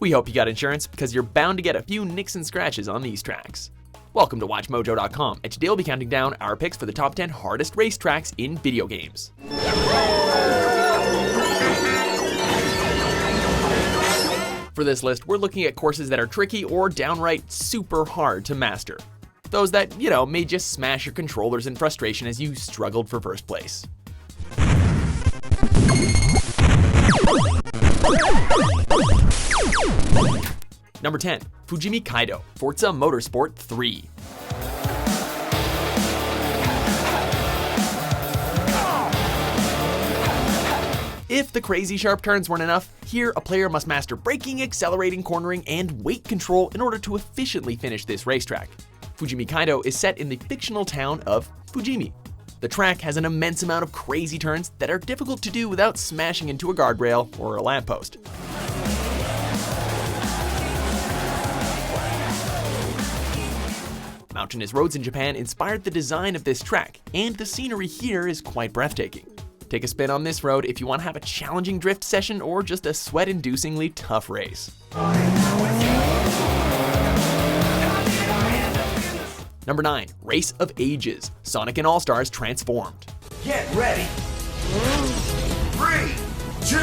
We hope you got insurance because you're bound to get a few nicks and scratches on these tracks. Welcome to WatchMojo.com, and today we'll be counting down our picks for the top 10 hardest racetracks in video games. For this list, we're looking at courses that are tricky or downright super hard to master. Those that, may just smash your controllers in frustration as you struggled for first place. Number 10, Eugenie Kaido, Forza Motorsport 3. If the crazy sharp turns weren't enough, here a player must master braking, accelerating, cornering, and weight control in order to efficiently finish this racetrack. Eugenie Kaido is set in the fictional town of Fujimi. The track has an immense amount of crazy turns that are difficult to do without smashing into a guardrail or a lamppost. Mountainous roads in Japan inspired the design of this track, and the scenery here is quite breathtaking. Take a spin on this road if you want to have a challenging drift session or just a sweat-inducingly tough race. Number 9, Race of Ages, Sonic and All-Stars Transformed. Get ready! 3, 2,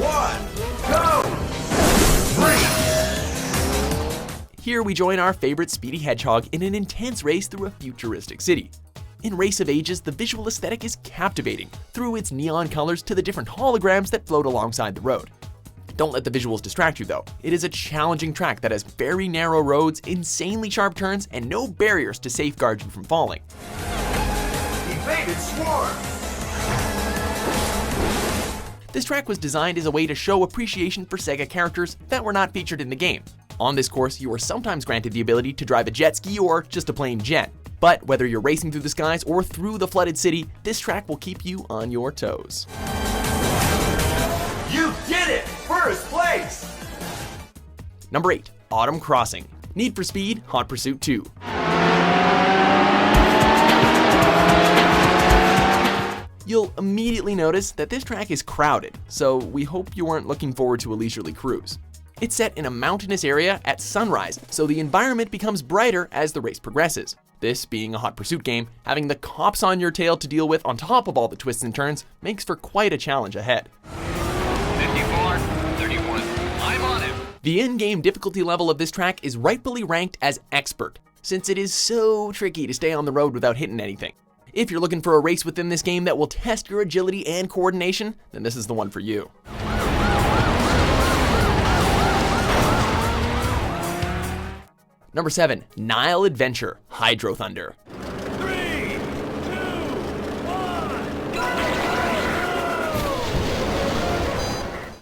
1, go! 3! Here we join our favorite Speedy Hedgehog in an intense race through a futuristic city. In Race of Ages, the visual aesthetic is captivating, through its neon colors to the different holograms that float alongside the road. Don't let the visuals distract you though. It is a challenging track that has very narrow roads, insanely sharp turns, and no barriers to safeguard you from falling. Evaded swarm! This track was designed as a way to show appreciation for Sega characters that were not featured in the game. On this course, you are sometimes granted the ability to drive a jet ski or just a plain jet. But whether you're racing through the skies or through the flooded city, this track will keep you on your toes. You did it! First place! Number 8, Autumn Crossing, Need for Speed Hot Pursuit 2. You'll immediately notice that this track is crowded, so we hope you weren't looking forward to a leisurely cruise. It's set in a mountainous area at sunrise, so the environment becomes brighter as the race progresses. This being a hot pursuit game, having the cops on your tail to deal with on top of all the twists and turns makes for quite a challenge ahead. 54, 31, I'm on it. The in-game difficulty level of this track is rightfully ranked as Expert, since it is so tricky to stay on the road without hitting anything. If you're looking for a race within this game that will test your agility and coordination, then this is the one for you. Number 7, Nile Adventure, Hydro Thunder. 3, 2, 1, go!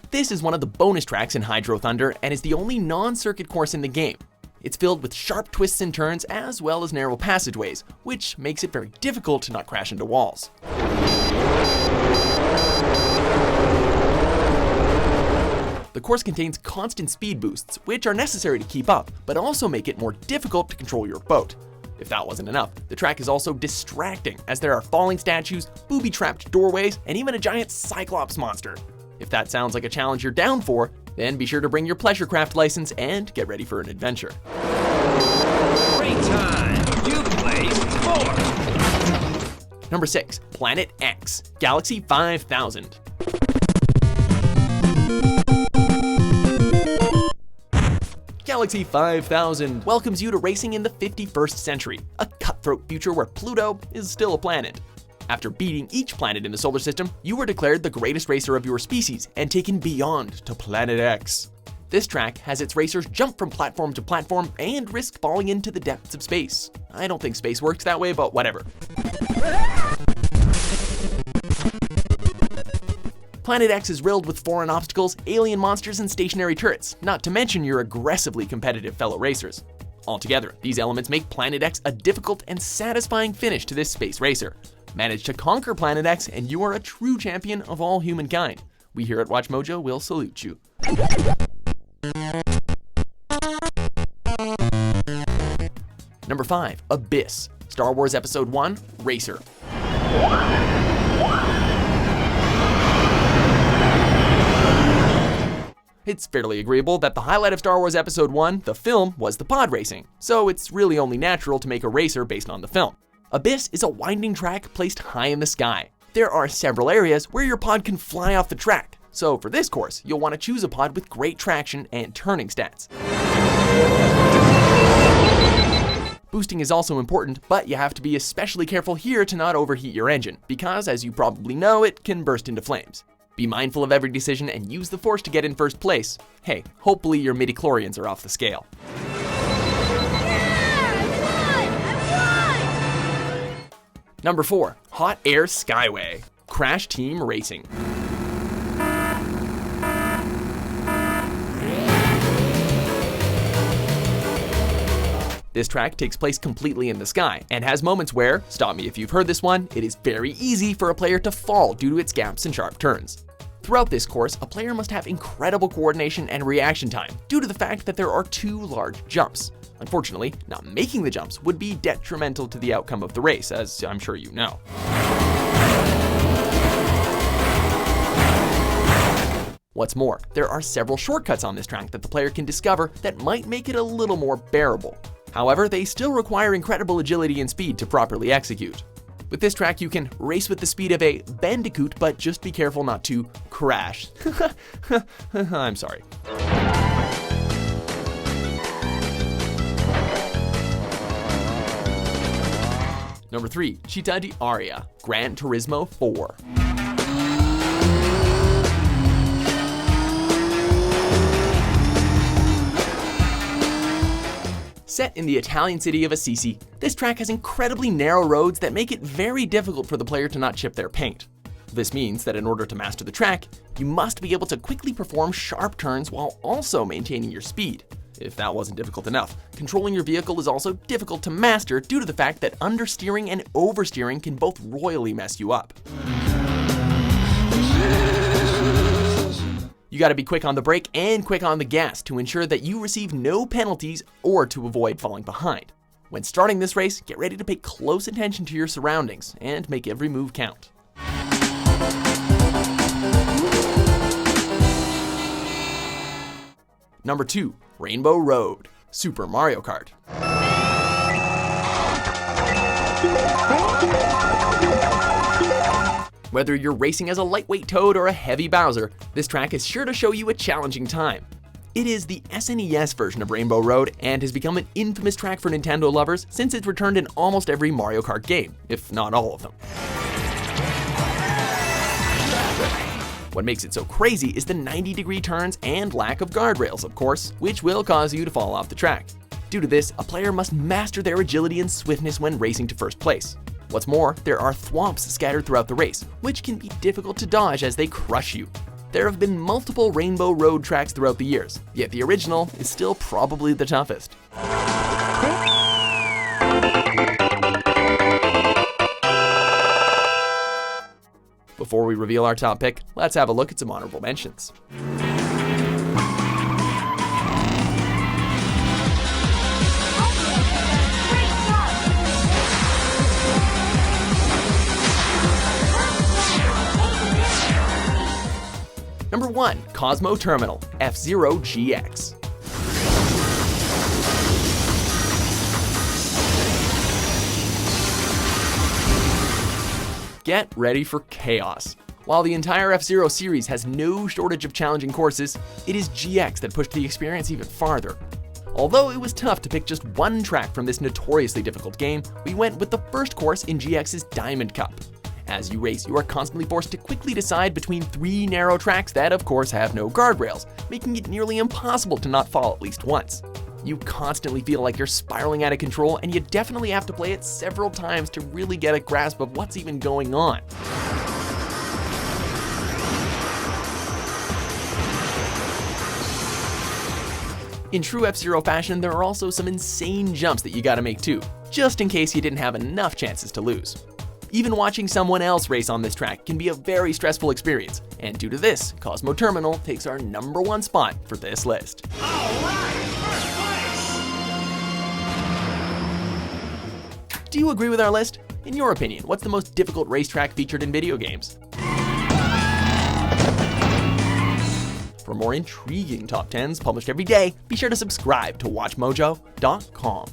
This is one of the bonus tracks in Hydro Thunder and is the only non-circuit course in the game. It's filled with sharp twists and turns as well as narrow passageways, which makes it very difficult to not crash into walls. The course contains constant speed boosts, which are necessary to keep up, but also make it more difficult to control your boat. If that wasn't enough, the track is also distracting, as there are falling statues, booby-trapped doorways, and even a giant Cyclops monster. If that sounds like a challenge you're down for, then be sure to bring your pleasure craft license and get ready for an adventure. Great time. You placed 4. Number 6, Planet X, Galaxy 5000. Galaxy 5000 welcomes you to racing in the 51st century, a cutthroat future where Pluto is still a planet. After beating each planet in the solar system, you were declared the greatest racer of your species and taken beyond to Planet X. This track has its racers jump from platform to platform and risk falling into the depths of space. I don't think space works that way, but whatever. Planet X is riddled with foreign obstacles, alien monsters, and stationary turrets, not to mention your aggressively competitive fellow racers. Altogether, these elements make Planet X a difficult and satisfying finish to this space racer. Manage to conquer Planet X and you are a true champion of all humankind. We here at WatchMojo will salute you. Number 5, Abyss, Star Wars Episode 1, Racer. It's fairly agreeable that the highlight of Star Wars Episode 1, the film, was the pod racing, so it's really only natural to make a racer based on the film. Abyss is a winding track placed high in the sky. There are several areas where your pod can fly off the track, so for this course, you'll want to choose a pod with great traction and turning stats. Boosting is also important, but you have to be especially careful here to not overheat your engine, because as you probably know, it can burst into flames. Be mindful of every decision and use the force to get in first place. Hey, hopefully your midichlorians are off the scale. Number 4, Hot Air Skyway, Crash Team Racing. This track takes place completely in the sky and has moments where, stop me if you've heard this one, it is very easy for a player to fall due to its gaps and sharp turns. Throughout this course, a player must have incredible coordination and reaction time due to the fact that there are 2 large jumps. Unfortunately, not making the jumps would be detrimental to the outcome of the race, as I'm sure you know. What's more, there are several shortcuts on this track that the player can discover that might make it a little more bearable. However, they still require incredible agility and speed to properly execute. With this track, you can race with the speed of a bandicoot, but just be careful not to crash. I'm sorry. Number 3, Citti di Aria, Gran Turismo 4. Set in the Italian city of Assisi, this track has incredibly narrow roads that make it very difficult for the player to not chip their paint. This means that in order to master the track, you must be able to quickly perform sharp turns while also maintaining your speed. If that wasn't difficult enough, controlling your vehicle is also difficult to master due to the fact that understeering and oversteering can both royally mess you up. You gotta be quick on the brake and quick on the gas to ensure that you receive no penalties or to avoid falling behind. When starting this race, get ready to pay close attention to your surroundings and make every move count. Number 2, Rainbow Road, Super Mario Kart. Whether you're racing as a lightweight Toad or a heavy Bowser, this track is sure to show you a challenging time. It is the SNES version of Rainbow Road and has become an infamous track for Nintendo lovers since it's returned in almost every Mario Kart game, if not all of them. What makes it so crazy is the 90-degree turns and lack of guardrails, of course, which will cause you to fall off the track. Due to this, a player must master their agility and swiftness when racing to first place. What's more, there are thwomps scattered throughout the race, which can be difficult to dodge as they crush you. There have been multiple Rainbow Road tracks throughout the years, yet the original is still probably the toughest. Before we reveal our top pick, let's have a look at some honorable mentions. Number 1, Cosmo Terminal, FZero GX. Get ready for chaos. While the entire F-Zero series has no shortage of challenging courses, it is GX that pushed the experience even farther. Although it was tough to pick just one track from this notoriously difficult game, we went with the first course in GX's Diamond Cup. As you race, you are constantly forced to quickly decide between 3 narrow tracks that of course have no guardrails, making it nearly impossible to not fall at least once. You constantly feel like you're spiraling out of control, and you definitely have to play it several times to really get a grasp of what's even going on. In true F-Zero fashion, there are also some insane jumps that you gotta make too, just in case you didn't have enough chances to lose. Even watching someone else race on this track can be a very stressful experience, and due to this, Cosmo Terminal takes our number 1 spot for this list. Do you agree with our list? In your opinion, what's the most difficult racetrack featured in video games? For more intriguing top 10s published every day, be sure to subscribe to WatchMojo.com.